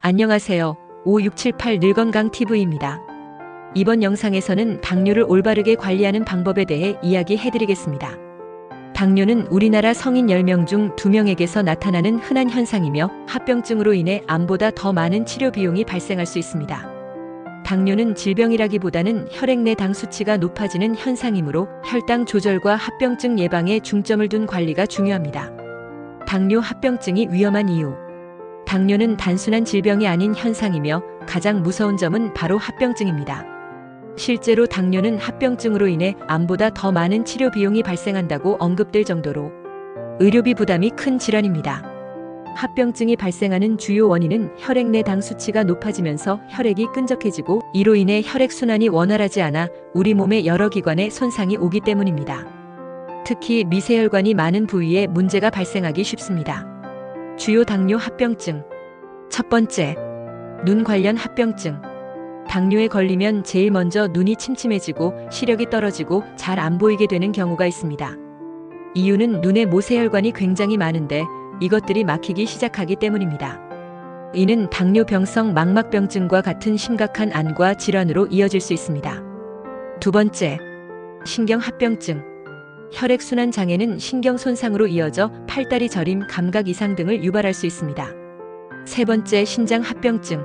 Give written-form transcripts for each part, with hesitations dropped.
안녕하세요. 5678 늙건강TV입니다. 이번 영상에서는 당뇨를 올바르게 관리하는 방법에 대해 이야기해드리겠습니다. 당뇨는 우리나라 성인 10명 중 2명에게서 나타나는 흔한 현상이며 합병증으로 인해 암보다 더 많은 치료 비용이 발생할 수 있습니다. 당뇨는 질병이라기보다는 혈액 내 당 수치가 높아지는 현상이므로 혈당 조절과 합병증 예방에 중점을 둔 관리가 중요합니다. 당뇨 합병증이 위험한 이유. 당뇨는 단순한 질병이 아닌 현상이며 가장 무서운 점은 바로 합병증입니다. 실제로 당뇨는 합병증으로 인해 암보다 더 많은 치료 비용이 발생한다고 언급될 정도로 의료비 부담이 큰 질환입니다. 합병증이 발생하는 주요 원인은 혈액 내 당 수치가 높아지면서 혈액이 끈적해지고 이로 인해 혈액순환이 원활하지 않아 우리 몸의 여러 기관에 손상이 오기 때문입니다. 특히 미세혈관이 많은 부위에 문제가 발생하기 쉽습니다. 주요 당뇨 합병증. 첫 번째, 눈 관련 합병증. 당뇨에 걸리면 제일 먼저 눈이 침침해지고 시력이 떨어지고 잘 안 보이게 되는 경우가 있습니다. 이유는 눈에 모세혈관이 굉장히 많은데 이것들이 막히기 시작하기 때문입니다. 이는 당뇨병성 망막병증과 같은 심각한 안과 질환으로 이어질 수 있습니다. 두 번째, 신경합병증. 혈액순환 장애는 신경 손상으로 이어져 팔다리 저림, 감각 이상 등을 유발할 수 있습니다. 세 번째, 신장합병증.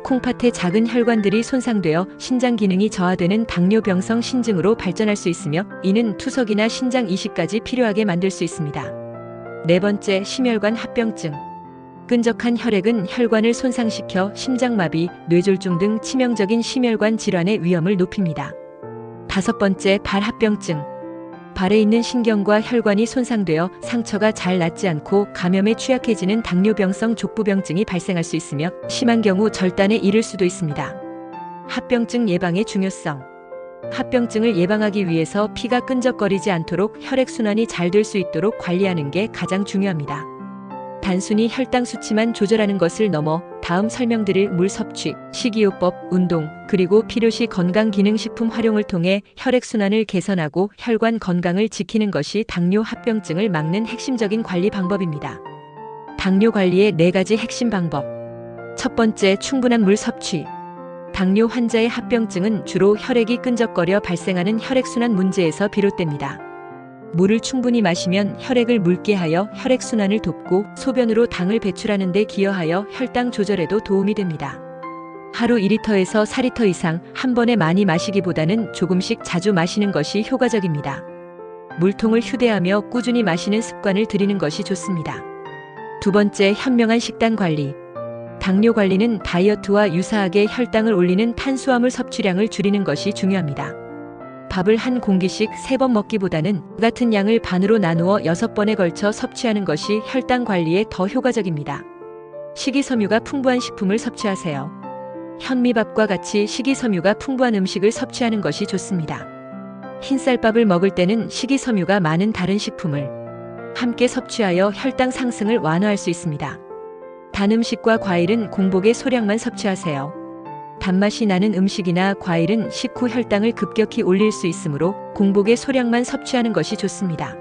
콩팥의 작은 혈관들이 손상되어 신장 기능이 저하되는 당뇨병성 신증으로 발전할 수 있으며 이는 투석이나 신장 이식까지 필요하게 만들 수 있습니다. 네 번째, 심혈관 합병증. 끈적한 혈액은 혈관을 손상시켜 심장마비, 뇌졸중 등 치명적인 심혈관 질환의 위험을 높입니다. 다섯 번째, 발합병증. 발에 있는 신경과 혈관이 손상되어 상처가 잘 낫지 않고 감염에 취약해지는 당뇨병성 족부병증이 발생할 수 있으며 심한 경우 절단에 이를 수도 있습니다. 합병증 예방의 중요성. 합병증을 예방하기 위해서 피가 끈적거리지 않도록 혈액순환이 잘 될 수 있도록 관리하는 게 가장 중요합니다. 단순히 혈당 수치만 조절하는 것을 넘어 다음 설명드릴 물 섭취, 식이요법, 운동, 그리고 필요시 건강기능식품 활용을 통해 혈액순환을 개선하고 혈관 건강을 지키는 것이 당뇨 합병증을 막는 핵심적인 관리 방법입니다. 당뇨 관리의 4가지 핵심 방법. 첫 번째, 충분한 물 섭취. 당뇨 환자의 합병증은 주로 혈액이 끈적거려 발생하는 혈액순환 문제에서 비롯됩니다. 물을 충분히 마시면 혈액을 묽게 하여 혈액순환을 돕고 소변으로 당을 배출하는 데 기여하여 혈당 조절에도 도움이 됩니다. 하루 2리터에서 4리터 이상 한 번에 많이 마시기보다는 조금씩 자주 마시는 것이 효과적입니다. 물통을 휴대하며 꾸준히 마시는 습관을 들이는 것이 좋습니다. 두 번째, 현명한 식단 관리. 당뇨 관리는 다이어트와 유사하게 혈당을 올리는 탄수화물 섭취량을 줄이는 것이 중요합니다. 밥을 한 공기씩 3번 먹기보다는 같은 양을 반으로 나누어 6번에 걸쳐 섭취하는 것이 혈당 관리에 더 효과적입니다. 식이섬유가 풍부한 식품을 섭취하세요. 현미밥과 같이 식이섬유가 풍부한 음식을 섭취하는 것이 좋습니다. 흰쌀밥을 먹을 때는 식이섬유가 많은 다른 식품을 함께 섭취하여 혈당 상승을 완화할 수 있습니다. 단 음식과 과일은 공복에 소량만 섭취하세요. 단맛이 나는 음식이나 과일은 식후 혈당을 급격히 올릴 수 있으므로 공복에 소량만 섭취하는 것이 좋습니다.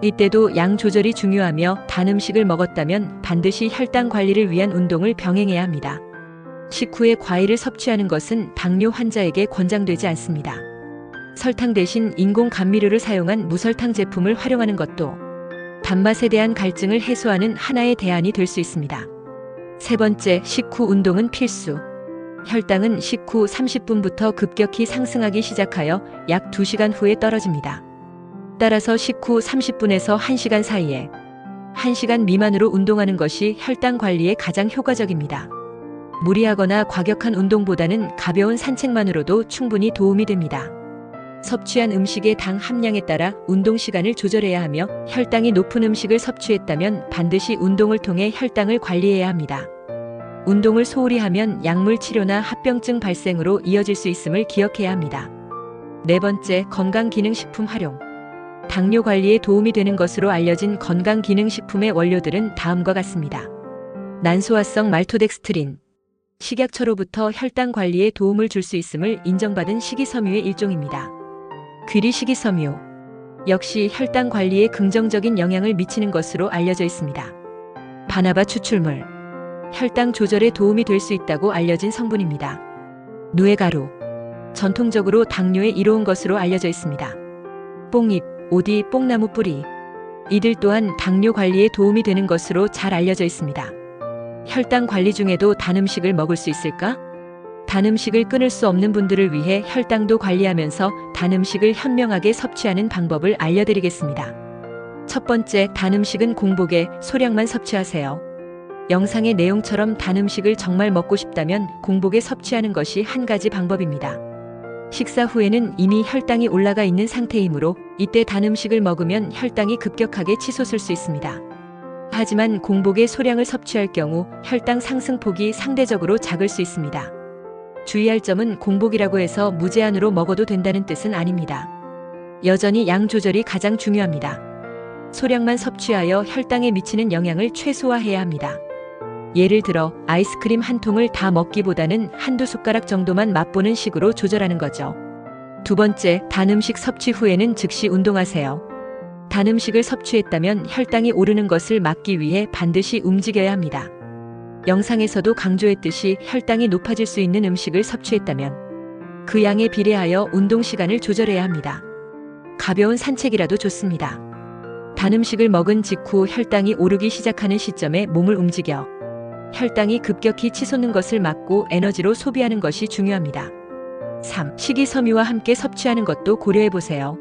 이때도 양 조절이 중요하며 단 음식을 먹었다면 반드시 혈당 관리를 위한 운동을 병행해야 합니다. 식후에 과일을 섭취하는 것은 당뇨 환자에게 권장되지 않습니다. 설탕 대신 인공 감미료를 사용한 무설탕 제품을 활용하는 것도 단맛에 대한 갈증을 해소하는 하나의 대안이 될 수 있습니다. 세 번째, 식후 운동은 필수. 혈당은 식후 30분부터 급격히 상승하기 시작하여 약 2시간 후에 떨어집니다. 따라서 식후 30분에서 1시간 사이에 1시간 미만으로 운동하는 것이 혈당 관리에 가장 효과적입니다. 무리하거나 과격한 운동보다는 가벼운 산책만으로도 충분히 도움이 됩니다. 섭취한 음식의 당 함량에 따라 운동 시간을 조절해야 하며 혈당이 높은 음식을 섭취했다면 반드시 운동을 통해 혈당을 관리해야 합니다. 운동을 소홀히 하면 약물 치료나 합병증 발생으로 이어질 수 있음을 기억해야 합니다. 네 번째, 건강기능식품 활용. 당뇨 관리에 도움이 되는 것으로 알려진 건강기능식품의 원료들은 다음과 같습니다. 난소화성 말토덱스트린. 식약처로부터 혈당 관리에 도움을 줄 수 있음을 인정받은 식이섬유의 일종입니다. 귀리 식이섬유. 역시 혈당 관리에 긍정적인 영향을 미치는 것으로 알려져 있습니다. 바나바 추출물. 혈당 조절에 도움이 될 수 있다고 알려진 성분입니다. 누에가루. 전통적으로 당뇨에 이로운 것으로 알려져 있습니다. 뽕잎, 오디, 뽕나무 뿌리. 이들 또한 당뇨 관리에 도움이 되는 것으로 잘 알려져 있습니다. 혈당 관리 중에도 단 음식을 먹을 수 있을까? 단 음식을 끊을 수 없는 분들을 위해 혈당도 관리하면서 단 음식을 현명하게 섭취하는 방법을 알려드리겠습니다. 첫 번째, 단 음식은 공복에 소량만 섭취하세요. 영상의 내용처럼 단 음식을 정말 먹고 싶다면 공복에 섭취하는 것이 한 가지 방법입니다. 식사 후에는 이미 혈당이 올라가 있는 상태이므로 이때 단 음식을 먹으면 혈당이 급격하게 치솟을 수 있습니다. 하지만 공복에 소량을 섭취할 경우 혈당 상승폭이 상대적으로 작을 수 있습니다. 주의할 점은 공복이라고 해서 무제한으로 먹어도 된다는 뜻은 아닙니다. 여전히 양 조절이 가장 중요합니다. 소량만 섭취하여 혈당에 미치는 영향을 최소화해야 합니다. 예를 들어 아이스크림 한 통을 다 먹기보다는 한두 숟가락 정도만 맛보는 식으로 조절하는 거죠. 두 번째, 단 음식 섭취 후에는 즉시 운동하세요. 단 음식을 섭취했다면 혈당이 오르는 것을 막기 위해 반드시 움직여야 합니다. 영상에서도 강조했듯이 혈당이 높아질 수 있는 음식을 섭취했다면 그 양에 비례하여 운동 시간을 조절해야 합니다. 가벼운 산책이라도 좋습니다. 단 음식을 먹은 직후 혈당이 오르기 시작하는 시점에 몸을 움직여 혈당이 급격히 치솟는 것을 막고 에너지로 소비하는 것이 중요합니다. 3. 식이섬유와 함께 섭취하는 것도 고려해보세요.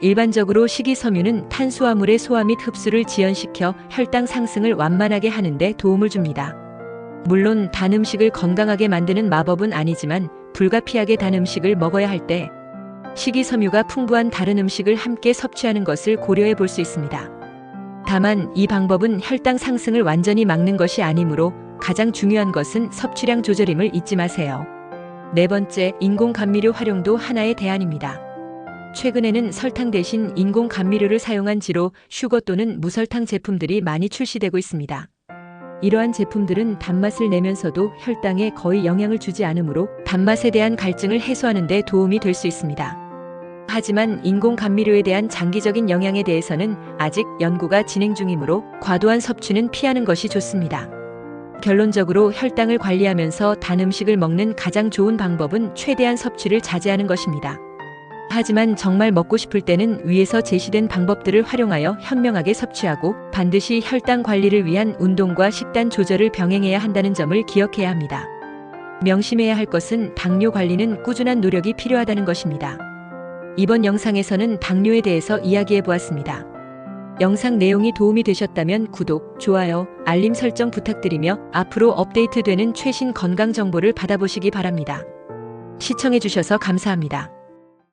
일반적으로 식이섬유는 탄수화물의 소화 및 흡수를 지연시켜 혈당 상승을 완만하게 하는 데 도움을 줍니다. 물론 단 음식을 건강하게 만드는 마법은 아니지만 불가피하게 단 음식을 먹어야 할 때 식이섬유가 풍부한 다른 음식을 함께 섭취하는 것을 고려해 볼 수 있습니다. 다만 이 방법은 혈당 상승을 완전히 막는 것이 아니므로 가장 중요한 것은 섭취량 조절임을 잊지 마세요. 네 번째, 인공 감미료 활용도 하나의 대안입니다. 최근에는 설탕 대신 인공 감미료를 사용한 지로 슈거 또는 무설탕 제품들이 많이 출시되고 있습니다. 이러한 제품들은 단맛을 내면서도 혈당에 거의 영향을 주지 않으므로 단맛에 대한 갈증을 해소하는 데 도움이 될 수 있습니다. 하지만 인공 감미료에 대한 장기적인 영향에 대해서는 아직 연구가 진행 중이므로 과도한 섭취는 피하는 것이 좋습니다. 결론적으로 혈당을 관리하면서 단 음식을 먹는 가장 좋은 방법은 최대한 섭취를 자제하는 것입니다. 하지만 정말 먹고 싶을 때는 위에서 제시된 방법들을 활용하여 현명하게 섭취하고 반드시 혈당 관리를 위한 운동과 식단 조절을 병행해야 한다는 점을 기억해야 합니다. 명심해야 할 것은 당뇨 관리는 꾸준한 노력이 필요하다는 것입니다. 이번 영상에서는 당뇨에 대해서 이야기해 보았습니다. 영상 내용이 도움이 되셨다면 구독, 좋아요, 알림 설정 부탁드리며 앞으로 업데이트되는 최신 건강 정보를 받아보시기 바랍니다. 시청해 주셔서 감사합니다.